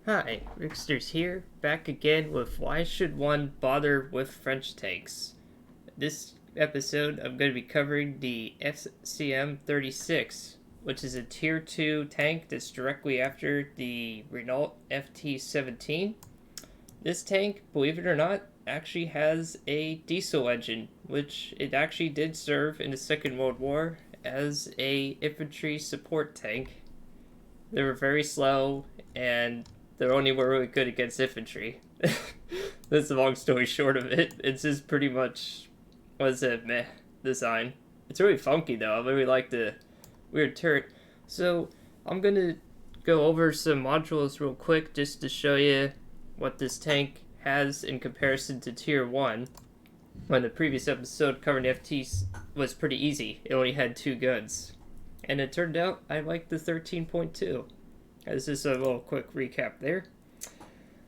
Hi, Rigsters here, back again with why should one bother with French tanks. This episode I'm going to be covering the FCM 36, which is a tier 2 tank that's directly after the Renault FT17. This tank, believe it or not, actually has a diesel engine, which it actually did serve in the Second World War as a infantry support tank. They were very slow and they only were really good against infantry. That's the long story short of it. It's just pretty much what's it meh design. It's really funky though. I really like the weird turret. So I'm gonna go over some modules real quick just to show you what this tank has in comparison to tier 1. When the previous episode covering FTs was pretty easy. It only had 2 guns. And it turned out I liked the 13.2. This is a little quick recap there.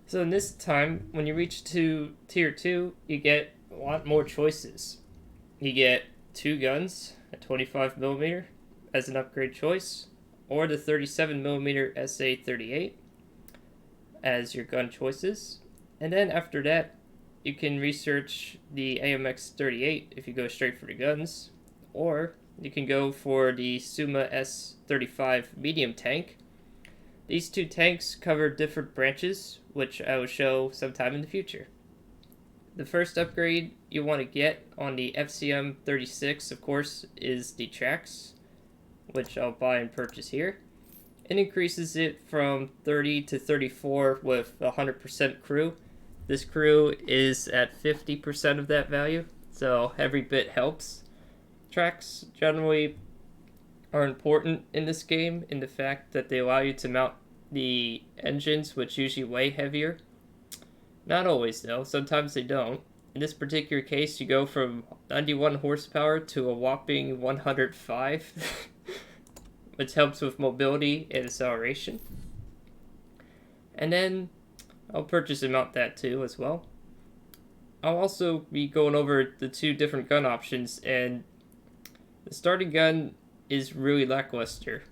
So in this time, when you reach to tier 2, you get a lot more choices. You get 2 guns, a 25mm as an upgrade choice, or the 37mm SA-38 as your gun choices. And then after that, you can research the AMX-38 if you go straight for the guns, or you can go for the Suma S-35 medium tank. These 2 tanks cover different branches, which I will show sometime in the future. The first upgrade you want to get on the FCM 36, of course, is the tracks, which I'll buy and purchase here. It increases it from 30 to 34 with 100% crew. This crew is at 50% of that value, so every bit helps. Tracks generally are important in this game in the fact that they allow you to mount the engines, which usually weigh heavier. Not always though, sometimes they don't. In this particular case, you go from 91 horsepower to a whopping 105, which helps with mobility and acceleration. And then I'll purchase and mount that too as well. I'll also be going over the 2 different gun options, and the starting gun is really lackluster.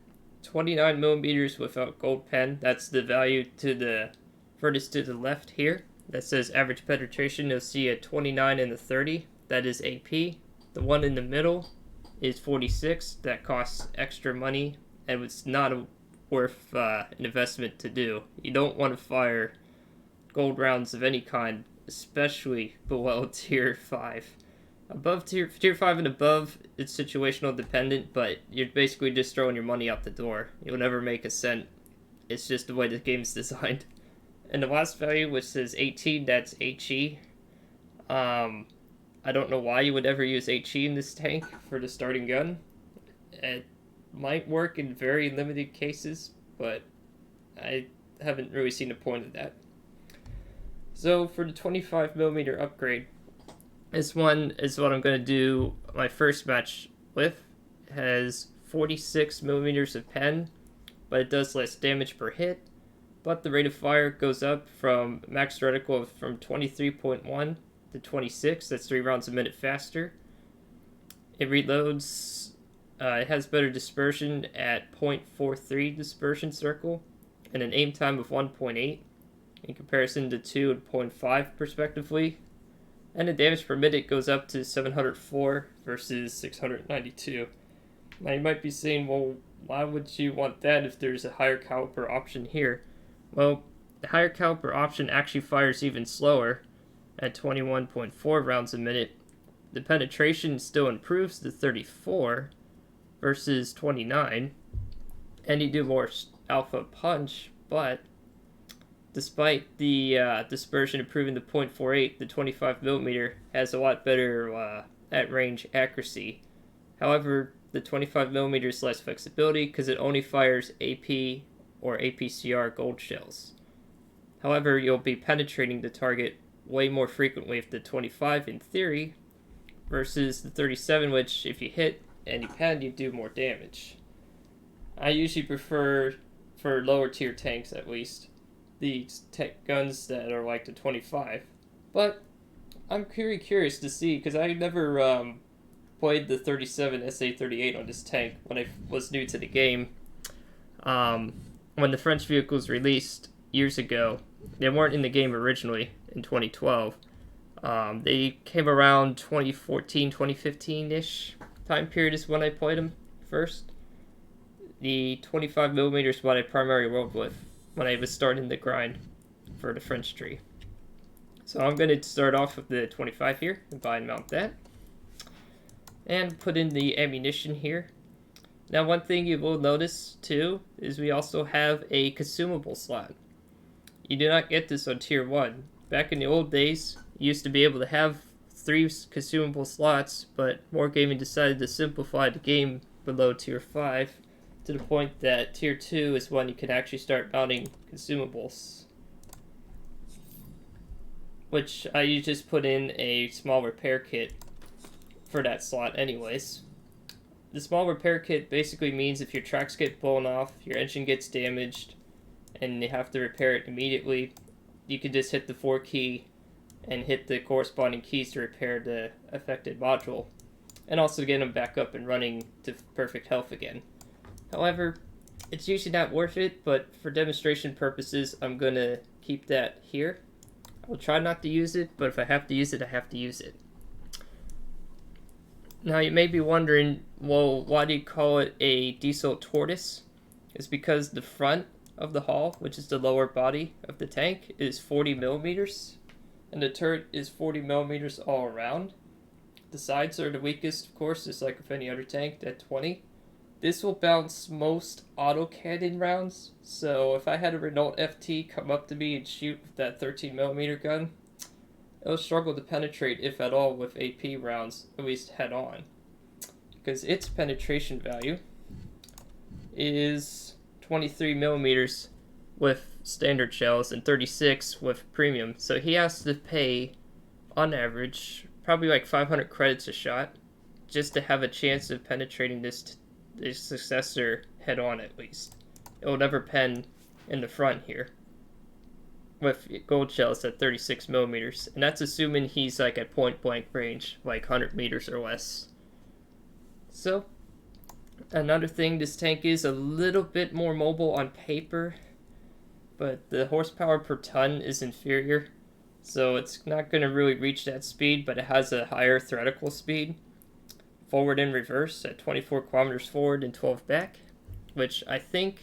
29mm without gold pen. That's the value to the furthest to the left here. That says average penetration. You'll see a 29 and a 30. That is AP. The one in the middle is 46. That costs extra money, and it's not worth an investment to do. You don't want to fire gold rounds of any kind, especially below tier 5. Above tier 5 and above, it's situational dependent, but you're basically just throwing your money out the door. You'll never make a cent. It's just the way the game's designed. And the last value, which says 18, that's HE. I don't know why you would ever use HE in this tank for the starting gun. It might work in very limited cases, but I haven't really seen the point of that. So for the 25mm upgrade, this one is what I'm going to do my first match with. It has 46mm of pen, but it does less damage per hit. But the rate of fire goes up from max reticle from 23.1 to 26. That's 3 rounds a minute faster. It reloads. It has better dispersion at 0.43 dispersion circle and an aim time of 1.8 in comparison to 2 and 0.5 respectively. And the damage per minute goes up to 704 versus 692. Now you might be saying, well, why would you want that if there's a higher caliber option here? Well, the higher caliber option actually fires even slower at 21.4 rounds a minute. The penetration still improves to 34 versus 29. And you do more alpha punch, but despite the dispersion improving to 0.48, the 25mm has a lot better at-range accuracy. However, the 25mm is less flexibility because it only fires AP or APCR gold shells. However, you'll be penetrating the target way more frequently with the 25 in theory versus the 37, which if you hit and you pen, you do more damage. I usually prefer, for lower tier tanks at least, the tech guns that are like the 25. But I'm very curious to see, because I never played the 37 SA-38 on this tank when I was new to the game. When the French vehicle was released, years ago. They weren't in the game originally in 2012. They came around 2014, 2015-ish time period is when I played them first. The 25mm is what I primarily rolled with when I was starting the grind for the French tree. So I'm going to start off with the 25 here and buy and mount that. And put in the ammunition here. Now one thing you will notice too is we also have a consumable slot. You do not get this on tier 1. Back in the old days, you used to be able to have 3 consumable slots, but Wargaming decided to simplify the game below tier 5 to the point that tier 2 is when you can actually start mounting consumables. Which I just put in a small repair kit for that slot anyways. The small repair kit basically means if your tracks get blown off, your engine gets damaged, and you have to repair it immediately, you can just hit the 4 key and hit the corresponding keys to repair the affected module, and also get them back up and running to perfect health again. However, it's usually not worth it, but for demonstration purposes, I'm going to keep that here. I'll try not to use it, but if I have to use it, I have to use it. Now you may be wondering, well, why do you call it a diesel tortoise? It's because the front of the hull, which is the lower body of the tank, is 40mm, and the turret is 40mm all around. The sides are the weakest, of course, just like with any other tank at 20. This will bounce most autocannon rounds, so if I had a Renault FT come up to me and shoot with that 13mm gun, it'll struggle to penetrate, if at all, with AP rounds, at least head on. Because its penetration value is 23mm with standard shells and 36 with premium. So he has to pay, on average, probably like 500 credits a shot just to have a chance of penetrating this successor head on at least. It will never pen in the front here with gold shells at 36mm, and that's assuming he's like at point blank range, like 100 meters or less. So another thing, this tank is a little bit more mobile on paper, but the horsepower per ton is inferior, so it's not going to really reach that speed, but it has a higher theoretical speed. Forward and reverse at 24 kilometers forward and 12 back, which I think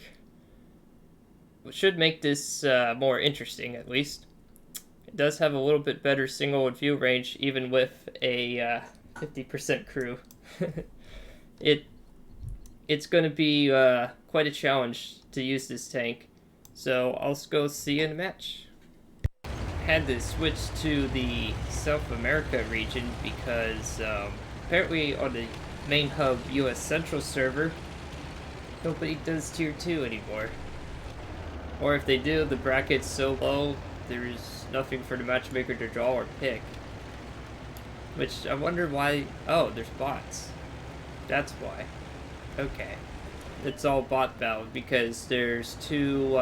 should make this more interesting at least. It does have a little bit better single view range even with a 50% crew. It's going to be quite a challenge to use this tank, so I'll go see you in a match. Had to switch to the South America region because apparently on the main hub US Central server, nobody does tier 2 anymore. Or if they do, the bracket's so low, there's nothing for the matchmaker to draw or pick. Which, I wonder why... Oh, there's bots. That's why. Okay. It's all bot bound because there's 2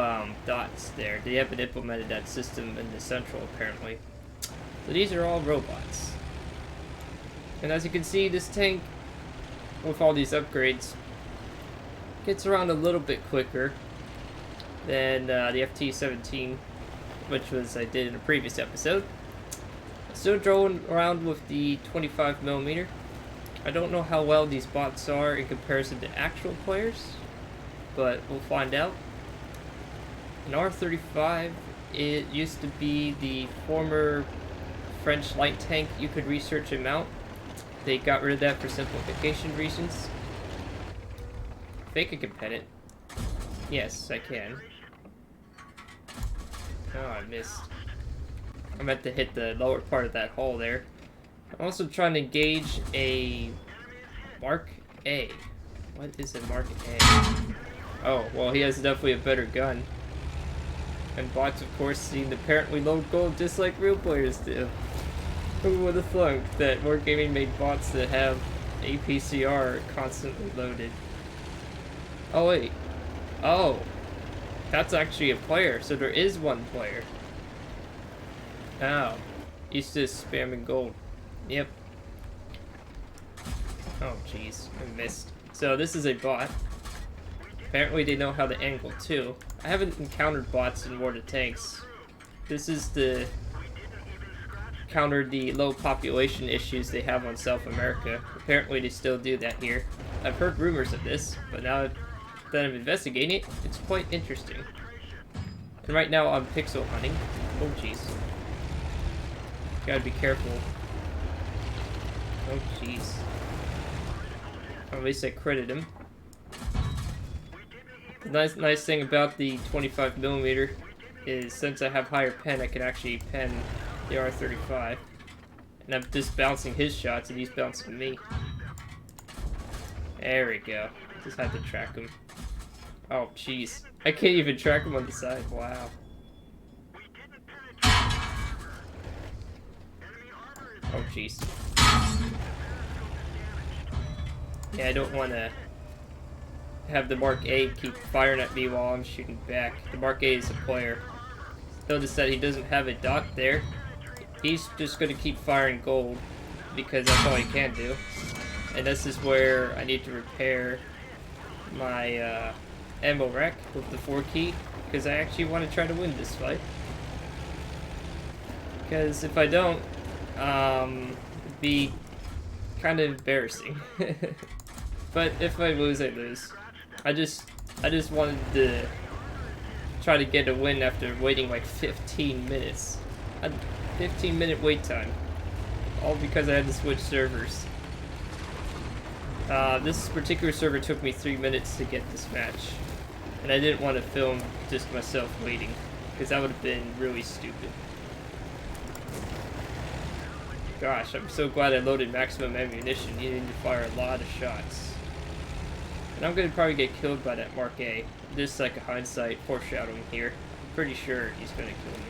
dots there. They haven't implemented that system in the Central, apparently. So these are all robots. And as you can see, this tank, with all these upgrades, gets around a little bit quicker than the FT-17, which was I did in a previous episode. Still drone around with the 25mm. I don't know how well these bots are in comparison to actual players, but we'll find out. An R-35, it used to be the former French light tank you could research and mount. They got rid of that for simplification reasons. I think I can pen it. Yes, I can. Oh, I missed. I meant to hit the lower part of that hole there. I'm also trying to engage a Mark A. What is a Mark A? Oh, well, he has definitely a better gun. And bots, of course, seem to apparently load gold just like real players do. Who would have thunk that Wargaming made bots that have APCR constantly loaded? Oh, wait. Oh. That's actually a player, so there is one player. Oh. He's just spamming gold. Yep. Oh, jeez. I missed. So this is a bot. Apparently they know how to angle too. I haven't encountered bots in War of Tanks. This is to counter the low population issues they have on South America. Apparently they still do that here. I've heard rumors of this, but now that I'm investigating it, it's quite interesting. And right now I'm pixel hunting. Oh jeez. Gotta be careful. Oh jeez. At least I critted him. The nice thing about the 25mm is since I have higher pen, I can actually pen the R35. And I'm just bouncing his shots and he's bouncing me. There we go. Just had to track him. Oh jeez. I can't even track him on the side. Wow. Oh jeez. Yeah, I don't want to have the Mark A keep firing at me while I'm shooting back. The Mark A is a player. Notice that he doesn't have a dot there. He's just going to keep firing gold because that's all he can do. And this is where I need to repair my ammo rack with the 4 key because I actually want to try to win this fight. Because if I don't, it'd be kind of embarrassing. But if I lose, I lose. I just wanted to try to get a win after waiting like 15 minutes. A 15-minute wait time. All because I had to switch servers. This particular server took me 3 minutes to get this match. And I didn't want to film just myself waiting, because that would have been really stupid. Gosh, I'm so glad I loaded maximum ammunition, needing to fire a lot of shots. And I'm gonna probably get killed by that Mark A. Just like a hindsight foreshadowing here. I'm pretty sure he's gonna kill me.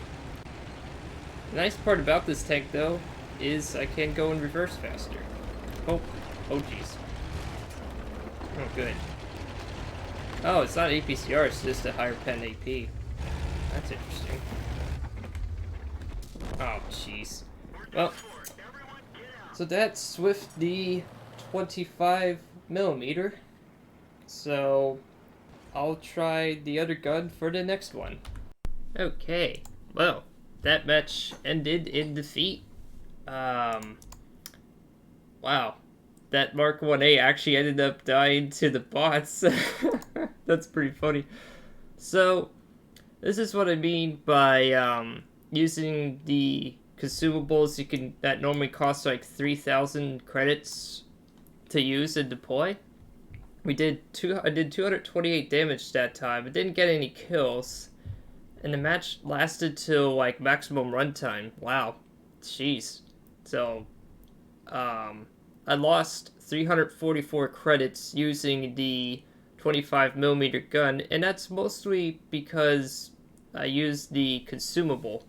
The nice part about this tank though is I can go in reverse faster. Oh jeez. Oh good. Oh, it's not APCR, it's just a higher pen AP. That's interesting. Oh jeez. Well, so that's with the 25mm. So I'll try the other gun for the next one. Okay, well, that match ended in defeat. Wow, that Mark 1A actually ended up dying to the bots. That's pretty funny. So this is what I mean by using the consumables that normally cost like 3,000 credits to use and deploy. I did 228 damage that time. I didn't get any kills. And the match lasted till like maximum runtime. Wow. Jeez. So I lost 344 credits using the 25mm gun, and that's mostly because I used the consumable,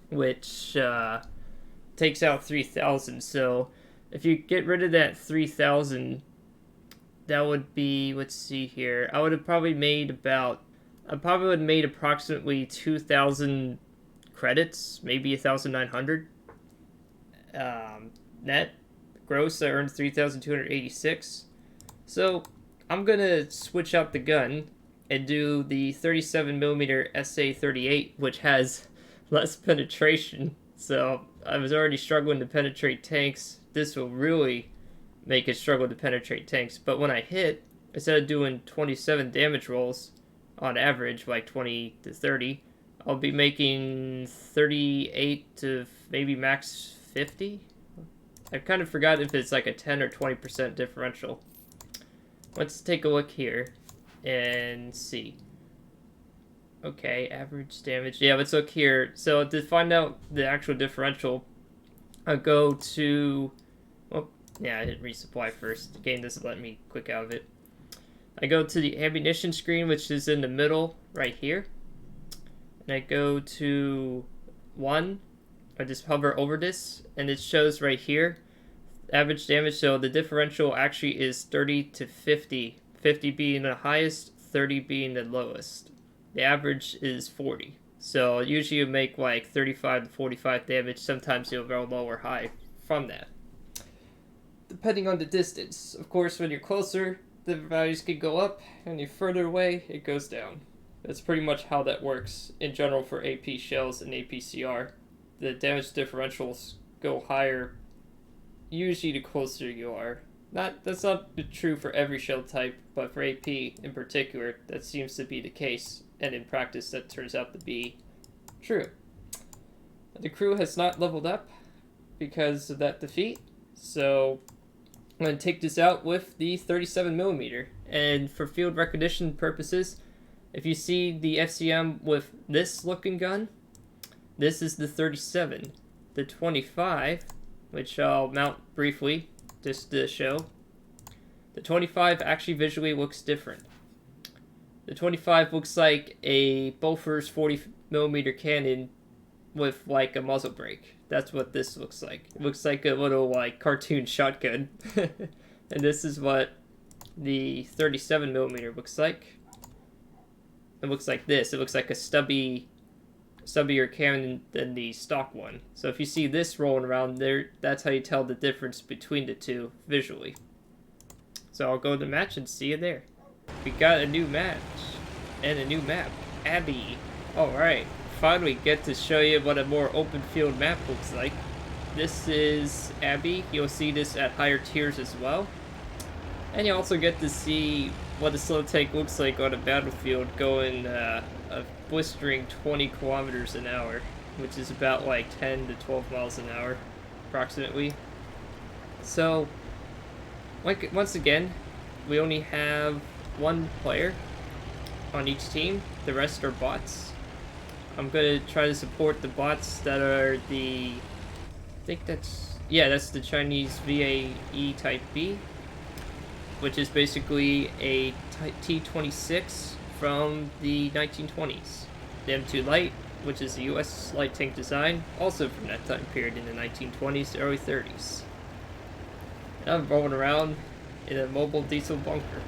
which takes out 3,000. So if you get rid of that 3,000, that would be, let's see here, I would have probably made approximately 2,000 credits, maybe 1,900 net. Gross, I earned 3,286. So I'm gonna switch out the gun and do the 37mm SA38, which has less penetration. So I was already struggling to penetrate tanks. This will really make it struggle to penetrate tanks. But when I hit, instead of doing 27 damage rolls on average, like 20 to 30, I'll be making 38 to maybe max 50. I kind of forgot if it's like a 10 or 20% differential. Let's take a look here and see. Okay, average damage. Yeah, let's look here. So to find out the actual differential, I'll go to... Oh, yeah, I hit resupply first. The game doesn't let me click out of it. I go to the ammunition screen, which is in the middle right here. And I go to 1. I just hover over this, and it shows right here average damage. So the differential actually is 30 to 50. 50 being the highest, 30 being the lowest. The average is 40. So usually you make like 35 to 45 damage. Sometimes you'll go low or high from that, depending on the distance. Of course, when you're closer, the values could go up, and the further away, it goes down. That's pretty much how that works in general for AP shells and APCR. The damage differentials go higher, usually the closer you are. That's not true for every shell type, but for AP in particular, that seems to be the case, and in practice that turns out to be true. The crew has not leveled up because of that defeat, so I'm going to take this out with the 37mm. And for field recognition purposes, if you see the FCM with this looking gun, this is the 37. The 25, which I'll mount briefly, just to show. The 25 actually visually looks different. The 25 looks like a Bofors 40mm cannon with like a muzzle brake. That's what this looks like. It looks like a little like cartoon shotgun. And this is what the 37mm looks like. It looks like this. It looks like a stubbier cannon than the stock one. So if you see this rolling around there, that's how you tell the difference between the two visually. So I'll go to the match and see you there. We got a new match and a new map, Abbey. Alright, finally get to show you what a more open field map looks like. This is Abbey. You'll see this at higher tiers as well. And you also get to see what a slow tank looks like on a battlefield going a blistering 20 kilometers an hour, which is about like 10 to 12 miles an hour, approximately. So, once again, we only have one player on each team. The rest are bots. I'm going to try to support the bots that are the... I think that's the Chinese VAE Type B, which is basically a T-26 from the 1920s. The M2 Light, which is a US light tank design, also from that time period in the 1920s to early 30s. And I'm rolling around in a mobile diesel bunker.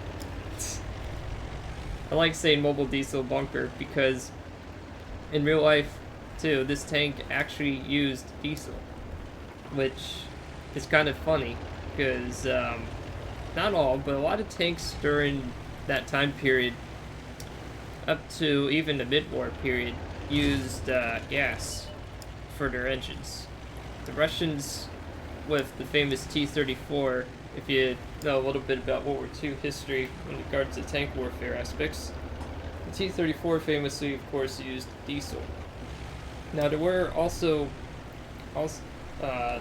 I like saying mobile diesel bunker because in real life, too, this tank actually used diesel, which is kind of funny because not all, but a lot of tanks during that time period, up to even the mid-war period, used gas for their engines. The Russians, with the famous T-34, if you know a little bit about World War II history in regards to tank warfare aspects, the T-34 famously, of course, used diesel. Now, there were also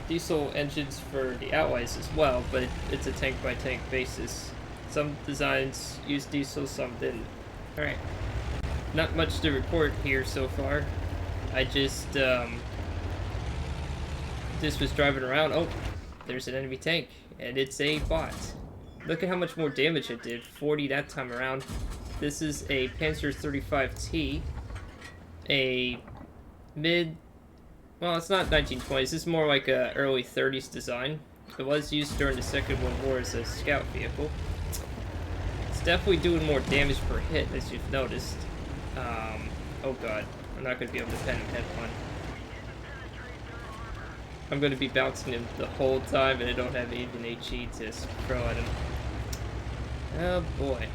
diesel engines for the Allies as well, but it's a tank-by-tank basis. Some designs use diesel, some didn't. Alright, not much to report here so far. I just was driving around. Oh, there's an enemy tank, and it's a bot. Look at how much more damage it did, 40 that time around. This is a Panzer 35T, a well, it's not 1920s, this is more like a early 30s design. It was used during the Second World War as a scout vehicle. It's definitely doing more damage per hit, as you've noticed. Oh god, I'm not going to be able to pen him head one. I'm going to be bouncing him the whole time, and I don't have even HE to throw at him. Oh boy.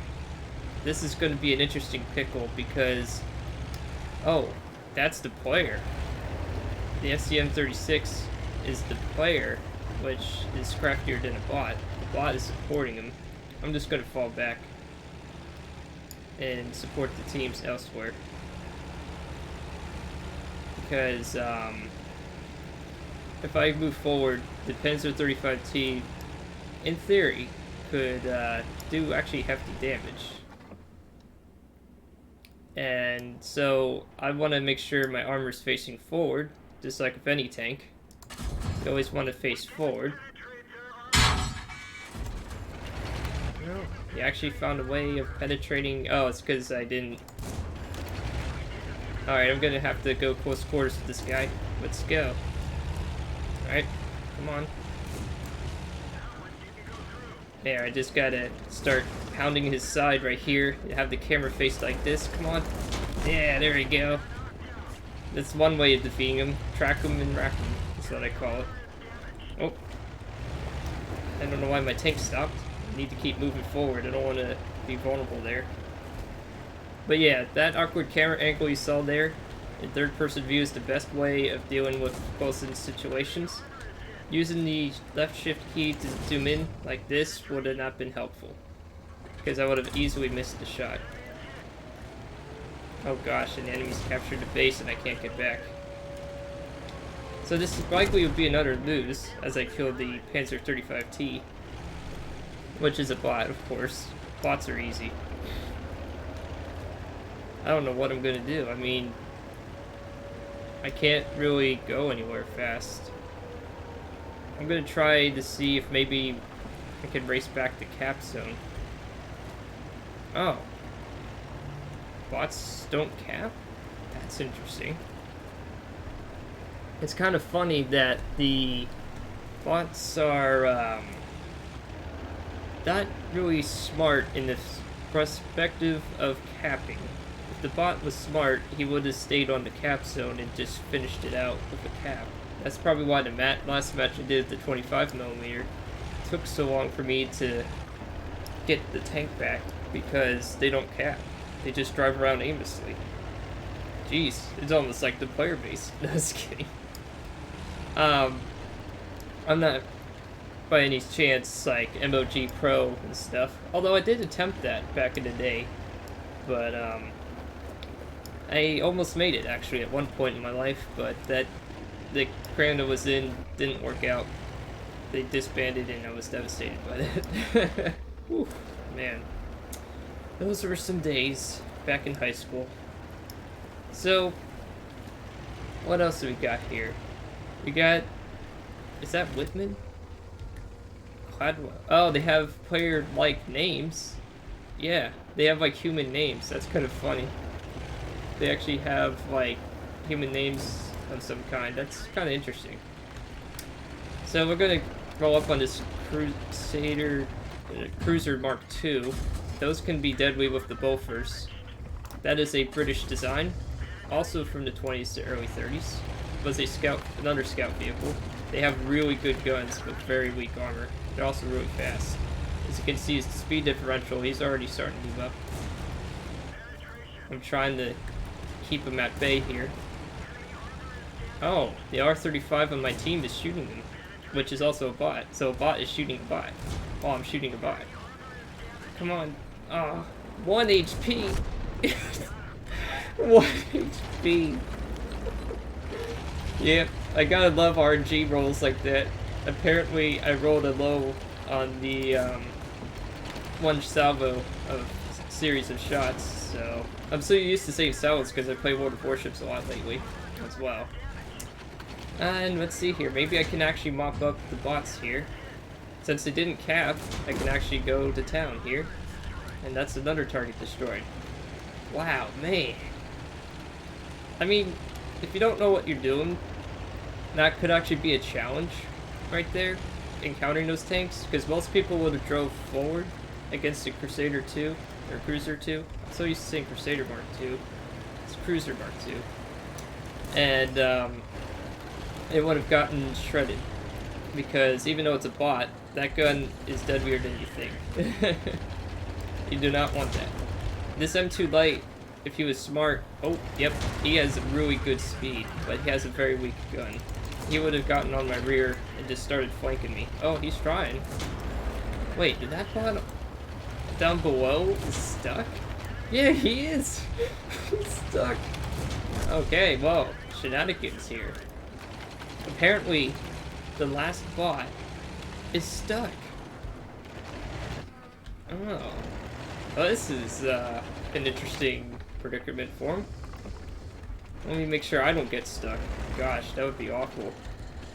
This is going to be an interesting pickle because... Oh, that's the player. The FCM 36 is the player, which is craftier than a bot. The bot is supporting him. I'm just going to fall back and support the teams elsewhere. Because, if I move forward, the Panzer 35T, in theory, could do actually hefty damage. And so, I want to make sure my armor's facing forward, just like with any tank. You always want to face forward. You actually found a way of penetrating... Oh, it's because I didn't... Alright, I'm gonna have to go close quarters with this guy. Let's go. Alright, come on. There, I just gotta start pounding his side right here. Have the camera faced like this. Come on. Yeah, there we go. That's one way of defeating him. Track him and rack him. That's what I call it. Oh. I don't know why my tank stopped. need to keep moving forward. I don't want to be vulnerable there. But yeah, that awkward camera angle you saw there in third-person view is the best way of dealing with close-in situations. Using the left shift key to zoom in like this would have not been helpful, because I would have easily missed the shot. Oh gosh, and the enemy's captured the base and I can't get back. So this likely would be another lose, as I killed the Panzer 35T, which is a bot, of course. Bots are easy. I don't know what I'm gonna do. I mean, I can't really go anywhere fast. I'm gonna try to see if maybe I can race back to cap zone. Oh. Bots don't cap? That's interesting. It's kind of funny that the bots are not really smart in the perspective of capping. If the bot was smart, he would have stayed on the cap zone and just finished it out with a cap. That's probably why the last match I did the 25mm took so long for me to get the tank back, because they don't cap. They just drive around aimlessly. Jeez, it's almost like the player base. No, just kidding. I'm not by any chance like MOG Pro and stuff, although I did attempt that back in the day, but I almost made it actually at one point in my life, but the clan I was in didn't work out. They disbanded and I was devastated by that. Whew, man. Those were some days back in high school. So, what else do we got here? We got... Is that Whitman? Cladwell. Oh, they have player-like names. Yeah, they have like human names. That's kind of funny. They actually have like human names of some kind. That's kind of interesting. So we're gonna roll up on this Cruiser Mark II. Those can be deadly with the Bofors. That is a British design, also from the 20s to early 30s. Was another scout vehicle. They have really good guns, but very weak armor. They're also really fast. As you can see, his speed differential, he's already starting to move up. I'm trying to keep him at bay here. Oh, the R-35 on my team is shooting him, which is also a bot. So a bot is shooting a bot. Oh, I'm shooting a bot. Come on. 1 HP. 1 HP. Yep, I gotta love RNG rolls like that. Apparently, I rolled a low on the one salvo of series of shots, so I'm so used to saying salvos because I play World of Warships a lot lately as well. And let's see here, maybe I can actually mop up the bots here. Since they didn't cap, I can actually go to town here. And that's another target destroyed. Wow, man. I mean, if you don't know what you're doing, that could actually be a challenge right there, encountering those tanks, because most people would have drove forward against a Crusader 2, or Cruiser 2. I'm so used to saying Crusader Mark 2. It's Cruiser Mark 2. And it would have gotten shredded, because even though it's a bot, that gun is deadlier than you think. You do not want that. This M2 Light, if he was smart, oh, yep, he has really good speed, but he has a very weak gun. He would have gotten on my rear and just started flanking me. Oh, he's trying. Wait, did that bot down below is stuck? Yeah, he is. He's stuck. Okay, well, shenanigans here. Apparently, the last bot is stuck. Oh. Well, this is an interesting predicament for him. Let me make sure I don't get stuck. Gosh, that would be awful.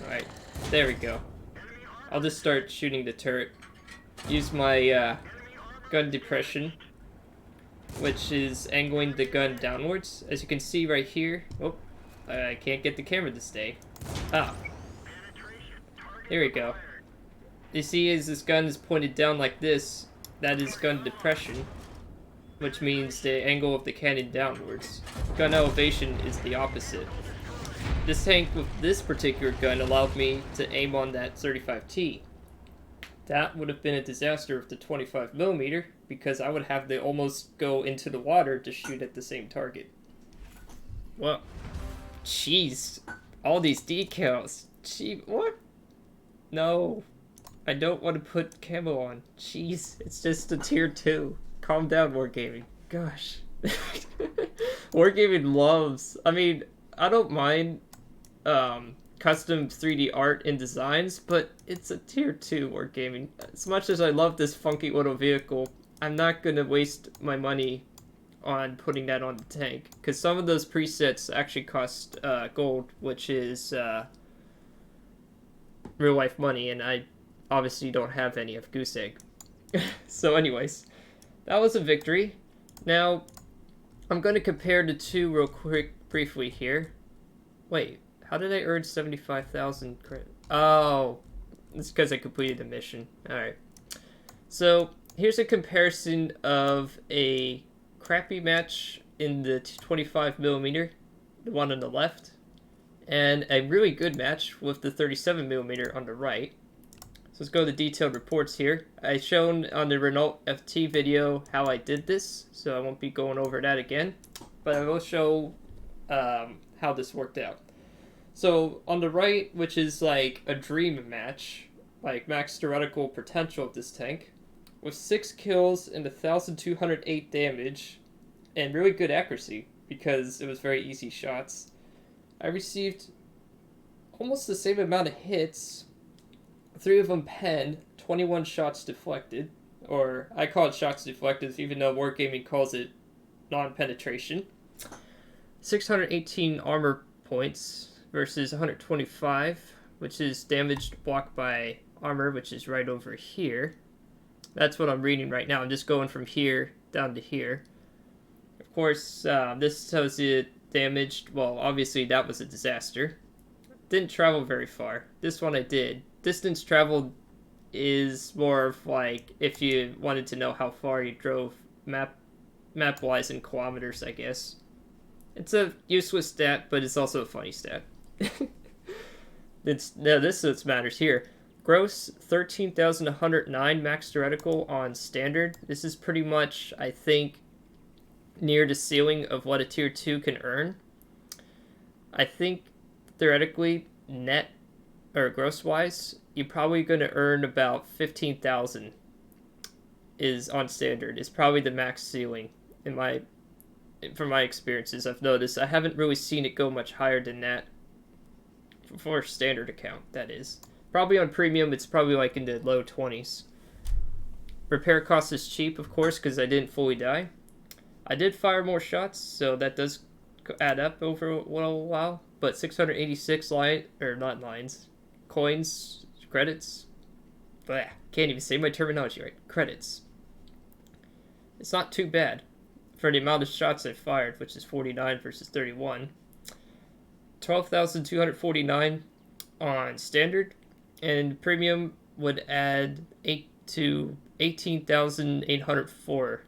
Alright, there we go. I'll just start shooting the turret. Use my gun depression, which is angling the gun downwards. As you can see right here. Oh, I can't get the camera to stay. Ah. There we go. You see, as this gun is pointed down like this, that is gun depression, which means the angle of the cannon downwards. Gun elevation is the opposite. This tank with this particular gun allowed me to aim on that 35T. That would have been a disaster with the 25mm because I would have to almost go into the water to shoot at the same target. Well, jeez, all these decals. Gee, what? No, I don't want to put camo on. Jeez, it's just a tier 2. Calm down, Wargaming. Gosh. Wargaming loves. I mean, I don't mind custom 3D art and designs, but it's a tier 2 Wargaming. As much as I love this funky little vehicle, I'm not going to waste my money on putting that on the tank, because some of those presets actually cost gold, which is real life money, and I obviously don't have any of Goose Egg. So anyways, that was a victory. Now, I'm going to compare the two real quick, briefly here. Wait, how did I earn 75,000 credit? Oh, it's because I completed the mission. Alright. So, here's a comparison of a crappy match in the 25mm, the one on the left, and a really good match with the 37mm on the right. So let's go to the detailed reports here. I shown on the Renault FT video how I did this, so I won't be going over that again, but I will show how this worked out. So on the right, which is like a dream match, like max theoretical potential of this tank, with 6 kills and 1,208 damage, and really good accuracy, because it was very easy shots, I received almost the same amount of hits, 3 of them penned, 21 shots deflected, or I call it shots deflected, even though Wargaming calls it non-penetration. 618 armor points versus 125, which is damaged blocked by armor, which is right over here. That's what I'm reading right now. I'm just going from here down to here. Of course, this tells you damaged. Well, obviously that was a disaster. Didn't travel very far. This one I did. Distance traveled is more of like if you wanted to know how far you drove map-wise in kilometers, I guess. It's a useless stat, but it's also a funny stat. This matters here. Gross 13,109 max theoretical on standard. This is pretty much, I think, near the ceiling of what a tier 2 can earn. I think theoretically, net or gross wise, you're probably going to earn about 15,000 is on standard. Is probably the max ceiling from my experiences. I've noticed I haven't really seen it go much higher than that for a standard account, that is. Probably on premium, it's probably like in the low 20s. Repair cost is cheap, of course, because I didn't fully die. I did fire more shots, so that does add up over a little while. But 686 coins, credits. Blah, can't even say my terminology right. Credits. It's not too bad for the amount of shots I fired, which is 49 versus 31. 12,249 on standard, and premium would add 18,804.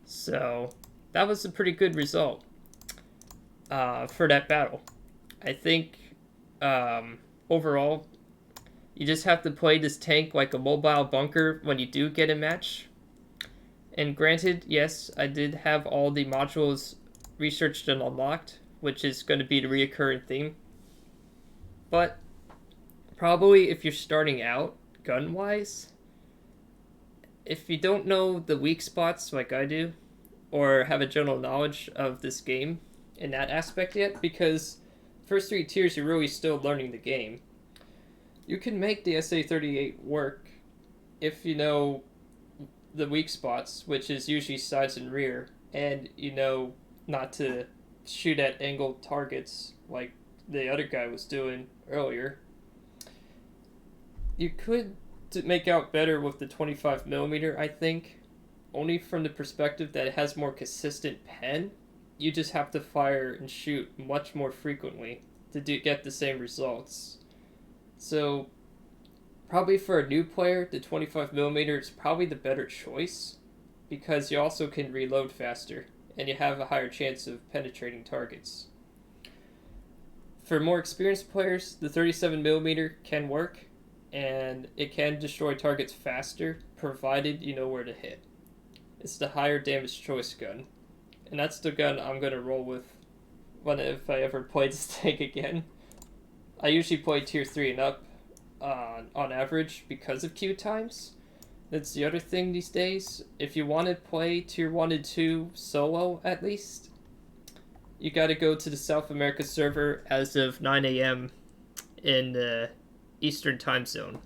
So that was a pretty good result for that battle. I think overall, you just have to play this tank like a mobile bunker when you do get a match. And granted, yes, I did have all the modules researched and unlocked, which is going to be the reoccurring theme. But probably if you're starting out gun-wise, if you don't know the weak spots like I do, or have a general knowledge of this game in that aspect yet, because first 3 tiers you're really still learning the game, you can make the SA-38 work if you know the weak spots, which is usually sides and rear, and you know not to shoot at angled targets like the other guy was doing earlier. You could make out better with the 25mm, I think, only from the perspective that it has more consistent pen. You just have to fire and shoot much more frequently to get the same results. So probably for a new player, the 25mm is probably the better choice, because you also can reload faster and you have a higher chance of penetrating targets. For more experienced players, the 37mm can work, and it can destroy targets faster, provided you know where to hit. It's the higher damage choice gun, and that's the gun I'm gonna roll with if I ever play this tank again. I usually play tier 3 and up on average because of queue times. That's the other thing these days. If you want to play tier 1 and 2 solo at least, you gotta go to the South America server as of 9 a.m. in the Eastern time zone.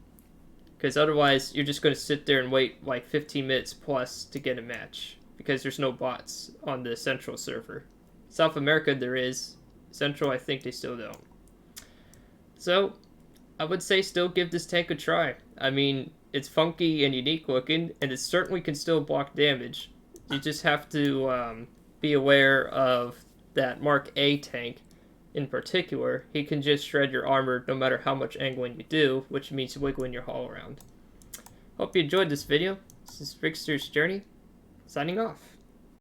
Because otherwise, you're just going to sit there and wait like 15 minutes plus to get a match. Because there's no bots on the Central server. South America there is. Central, I think they still don't. So, I would say still give this tank a try. I mean, it's funky and unique looking, and it certainly can still block damage. You just have to be aware of that Mark A tank in particular. He can just shred your armor no matter how much angling you do, which means wiggling your hull around. Hope you enjoyed this video. This is Rigsters Journey, signing off.